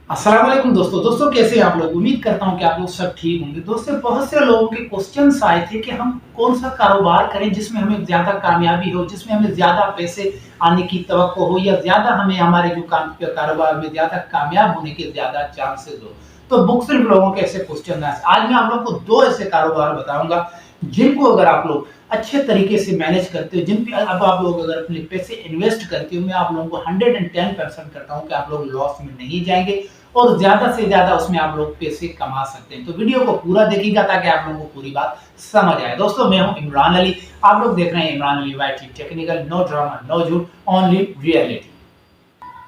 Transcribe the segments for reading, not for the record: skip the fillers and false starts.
अस्सलाम वालेकुम दोस्तों कैसे हैं आप लोग। उम्मीद करता हूं कि आप लोग सब ठीक होंगे। दोस्तों बहुत से लोगों के क्वेश्चंस आए थे कि हम कौन सा कारोबार करें जिसमें हमें ज्यादा कामयाबी हो, जिसमें हमें ज्यादा पैसे आने की तवक्को हो, या ज्यादा हमें हमारे जो काम के कारोबार में ज्यादा कामयाब होने के ज्यादा चांसेस हो। तो मुख्तलिफ लोगों के ऐसे क्वेश्चन आए। आज मैं आप लोगों को दो ऐसे कारोबार बताऊंगा जिनको अगर आप लोग अच्छे तरीके से मैनेज करते हो, जिन पे अब आप लोग अगर अपने पैसे इन्वेस्ट करते हो, मैं आप लोगों को 110% करता हूं कि आप लोग लॉस में नहीं जाएंगे और ज्यादा से ज्यादा उसमें आप लोग पैसे कमा सकते हैं। तो वीडियो को पूरा देखिएगा ताकि आप लोगों को पूरी बात समझ आए। दोस्तों मैं हूं इमरान अली, आप लोग देख रहे हैं Imran Ali white technical. No drama no झूठ, ओनली रियलिटी।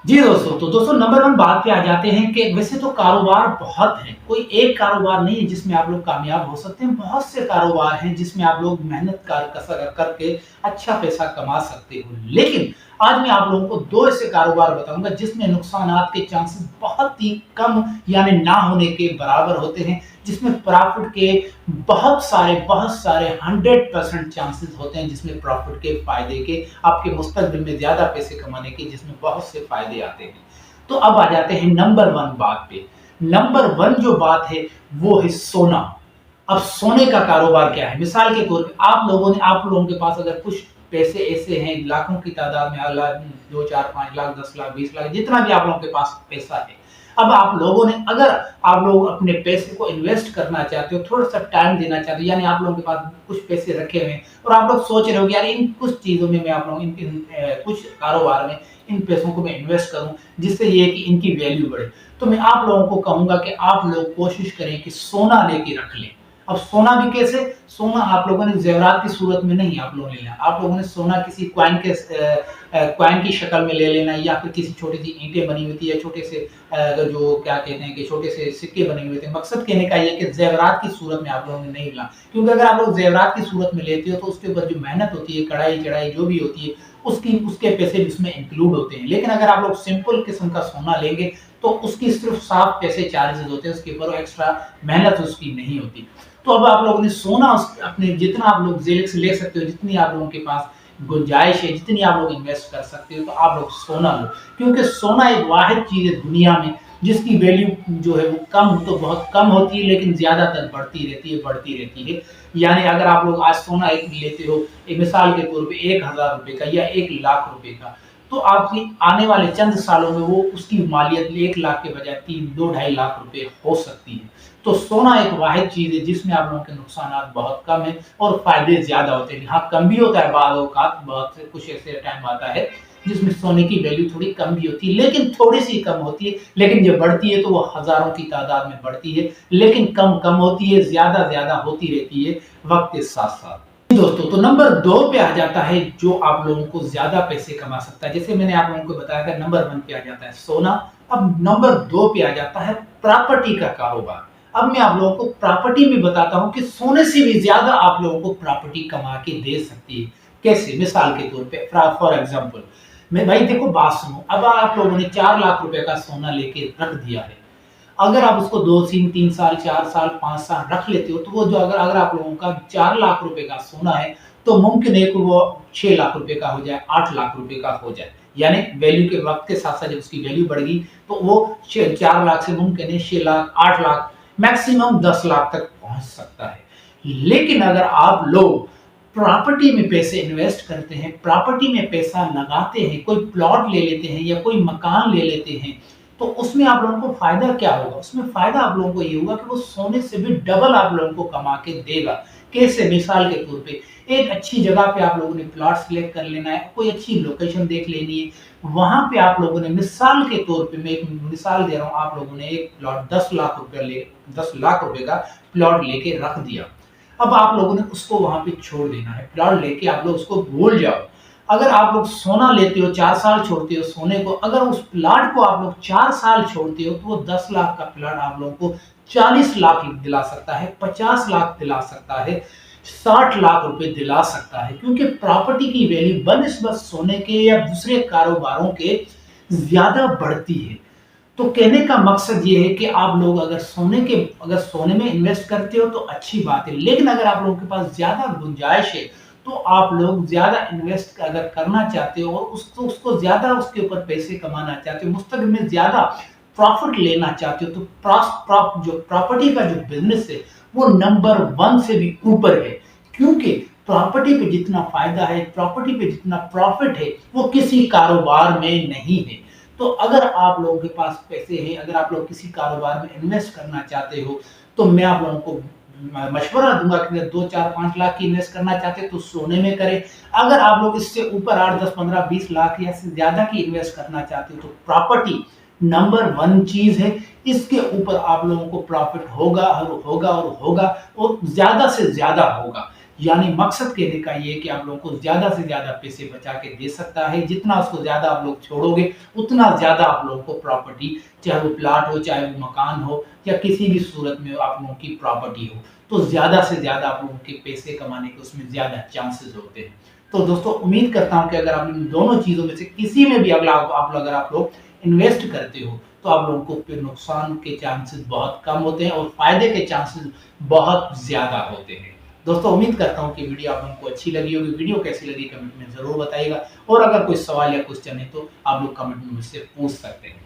जी दोस्तों, तो दोस्तों नंबर वन बात पे आ जाते हैं कि वैसे तो कारोबार बहुत हैं, कोई एक कारोबार नहीं है जिसमें आप लोग कामयाब हो सकते हैं। बहुत से कारोबार हैं जिसमें आप लोग मेहनत करके अच्छा पैसा कमा सकते हो। लेकिन आज मैं आप लोगों को दो ऐसे कारोबार बताऊंगा जिसमें नुकसानात के चांसेस बहुत ही कम यानी ना होने के बराबर होते हैं, जिसमें प्रॉफिट के बहुत सारे 100% चांसेस होते हैं, जिसमें प्रॉफिट के फायदे के आपके मुस्तकबिल में ज्यादा पैसे कमाने के जिसमें बहुत से फायदे आते हैं। तो अब आ जाते हैं नंबर वन बात पे। नंबर वन जो बात है वो है सोना। अब सोने का कारोबार क्या है, मिसाल के तौर पे आप लोगों के पास अगर कुछ पैसे ऐसे हैं लाखों की तादाद में, लाख 2 4 5 लाख 10 लाख 20 लाख जितना भी आप लोगों के पास पैसा है। अब आप लोगों ने अगर आप लोग अपने पैसे को इन्वेस्ट करना चाहते हो, थोड़ा सा टाइम देना चाहते हो, यानी आप लोगों के पास कुछ पैसे रखे हुए हैं और आप लोग सोच रहे हो कि यार इन कुछ चीजों में मैं आप लोग कुछ कारोबार में इन पैसों को मैं इन्वेस्ट करूं जिससे ये कि इनकी वैल्यू बढ़े। तो मैं आप लोगों को कहूंगा कि आप लोग कोशिश करें कि सोना लेके रख लें। अब सोना भी कैसे, सोना आप लोगों ने जेवरात की सूरत में नहीं आप लोगों ने लेना, आप लोगों ने सोना किसी क्वाइन की शक्ल में ले लेना, या फिर किसी छोटी सी ईंटें बनी हुई थी या छोटे से जो क्या कहते हैं कि छोटे से सिक्के बने हुए थे। मकसद कहने का ये कि जेवरात की सूरत में आप लोगों ने नहीं लेना, क्योंकि अगर आप लोग जेवरात की सूरत में लेते हो तो उसके ऊपर जो मेहनत होती है, कढ़ाई चढ़ाई जो भी होती है, उसके पैसे भी उसमें इंक्लूड होते हैं। लेकिन अगर आप लोग सिंपल किस्म का सोना लेंगे तो उसकी सिर्फ साफ पैसे चार्जेस होते हैं, उसके ऊपर एक्स्ट्रा मेहनत उसकी नहीं होती। तो अब आप लोगों ने सोना अपने जितना आप लोग जेल से ले सकते हो, जितनी आप लोगों के पास गुंजाइश है, जितनी आप लोग इन्वेस्ट कर सकते हो, तो आप लोग सोना लो। क्योंकि सोना एक वाहिद चीज है दुनिया में जिसकी वैल्यू जो है वो कम तो बहुत कम होती है, लेकिन ज्यादातर बढ़ती रहती है। यानी अगर आप लोग आज सोना एक लेते हो, एक मिसाल के तौर पे 1,000 रुपए का या 1 लाख रुपए का, तो आपकी आने वाले चंद सालों में वो उसकी मालियत 1 लाख के बजाय 3 2 ढाई लाख रुपए हो सकती है। तो सोना एक वाहिद चीज है जिसमें आप लोगों के नुकसान बहुत कम है और फायदे ज्यादा होते हैं। हाँ कम भी होता है, बाद औकात बहुत से कुछ ऐसे टाइम आता है जिसमें सोने की वैल्यू थोड़ी कम भी होती है, लेकिन थोड़ी सी कम होती है। लेकिन जब बढ़ती है तो वो हजारों की तादाद में बढ़ती है, लेकिन कम होती है, ज्यादा होती रहती है वक्त के साथ साथ। दोस्तों तो नंबर दो पे आ जाता है जो आप लोगों को ज्यादा पैसे कमा सकता है। जैसे मैंने आप लोगों को बताया था नंबर वन पे आ जाता है सोना, अब नंबर दो पे आ जाता है प्रॉपर्टी का कारोबार। अब मैं आप लोगों को प्रॉपर्टी में बताता हूं कि सोने से भी ज्यादा आप लोगों को प्रॉपर्टी कमा के दे सकती है। कैसे, मिसाल के तौर पे फॉर एग्जांपल मैं भाई देखो बात सुनो, अब आप लोगों ने 4 लाख रुपए का सोना लेके रख दिया है। अगर आप उसको 2 3 3 साल 4 साल 5 साल रख लेते हो तो वो जो अगर आप लोगों का 4 लाख रुपए का सोना है तो मुमकिन है कि वो 6 लाख रुपए का हो जाए, 8 लाख रुपए का हो जाए। यानी वैल्यू के वक्त के साथ साथ जब उसकी वैल्यू बढ़ेगी तो वो 4 लाख से मुमकिन है 6 लाख 8 लाख मैक्सिमम 10 लाख तक पहुंच सकता है। लेकिन अगर आप लोग प्रॉपर्टी में पैसे इन्वेस्ट करते हैं, प्रॉपर्टी में पैसा लगाते हैं, कोई प्लॉट ले लेते हैं या कोई मकान ले लेते हैं, तो उसमें आप लोगों को फायदा क्या होगा, उसमें फायदा आप लोगों को ये होगा कि वो सोने से भी डबल आप लोगों को कमा के देगा। कैसे, मिसाल के तौर पे एक अच्छी जगह पे आप लोगों ने प्लॉट सिलेक्ट कर लेना है, कोई अच्छी लोकेशन देख लेनी है, वहां पे आप लोगों ने मिसाल के तौर पे, मैं एक मिसाल दे रहा हूं, आप लोगों ने एक प्लॉट 10 लाख रुपए का प्लॉट लेके रख दिया। अब आप लोगों ने उसको वहां पे छोड़ देना है, प्लॉट लेके आप लोग उसको भूल जाओ। अगर आप लोग सोना लेते हो 4 साल छोड़ते हो सोने को, अगर उस प्लाट को आप लोग 4 साल छोड़ते हो तो वो 10 लाख का प्लाट आप लोगों को 40 लाख दिला सकता है, 50 लाख दिला सकता है, 60 लाख रुपए दिला सकता है। क्योंकि प्रॉपर्टी की वैल्यू बनिस्बत सोने के या दूसरे कारोबारों के ज्यादा बढ़ती है। तो कहने का मकसद ये है कि आप लोग अगर सोने में इन्वेस्ट करते हो तो अच्छी बात है, लेकिन अगर आप लोगों के पास ज्यादा गुंजाइश है तो आप लोग ज्यादा इन्वेस्ट अगर करना चाहते हो और उसको ज्यादा उसके ऊपर पैसे कमाना चाहते हो, मुस्तकिल में ज्यादा प्रॉफिट लेना चाहते हो तो जो प्रॉपर्टी का जो बिजनेस है वो नंबर 1 से भी ऊपर है, क्योंकि प्रॉपर्टी पे जितना फायदा है, प्रॉपर्टी पे जितना प्रॉफिट है, वो किसी कारोबार में नहीं है। तो अगर आप लोगों के पास पैसे हैं, अगर आप लोग किसी कारोबार में इन्वेस्ट करना चाहते हो, तो मैं आप लोगों को मशवरा दूंगा कि अगर 2 4 5 लाख की इन्वेस्ट करना चाहते हैं तो सोने में करें। अगर आप लोग इससे ऊपर 8 10 15 20 लाख या से ज्यादा की इन्वेस्ट करना चाहते हो तो प्रॉपर्टी नंबर 1 चीज है। इसके ऊपर आप लोगों को प्रॉफिट होगा और होगा और होगा और ज्यादा से ज्यादा होगा। यानी मकसद कहने का ये कि आप लोगों को ज्यादा से ज्यादा पैसे बचा के दे सकता है। जितना उसको ज्यादा आप लोग छोड़ोगे उतना ज्यादा आप लोगों को प्रॉपर्टी, चाहे वो प्लाट हो, चाहे वो मकान हो, या किसी भी सूरत में आप लोगों की प्रॉपर्टी हो, तो ज्यादा से ज्यादा आप लोगों के पैसे कमाने के उसमें ज्यादा चांसेस होते हैं। तो दोस्तों उम्मीद करता हूं कि अगर आप इन दोनों चीजों में से किसी में भी अगर आप लोग इन्वेस्ट करते हो तो आप लोगों को फिर नुकसान के चांसेस बहुत कम होते हैं और फायदे के चांसेस बहुत ज्यादा होते हैं। दोस्तों उम्मीद करता हूं कि वीडियो आप लोगों को अच्छी लगी होगी। वीडियो कैसी लगी कमेंट में जरूर बताइएगा, और अगर कोई सवाल या क्वेश्चन है तो आप लोग कमेंट में मुझसे पूछ सकते हैं।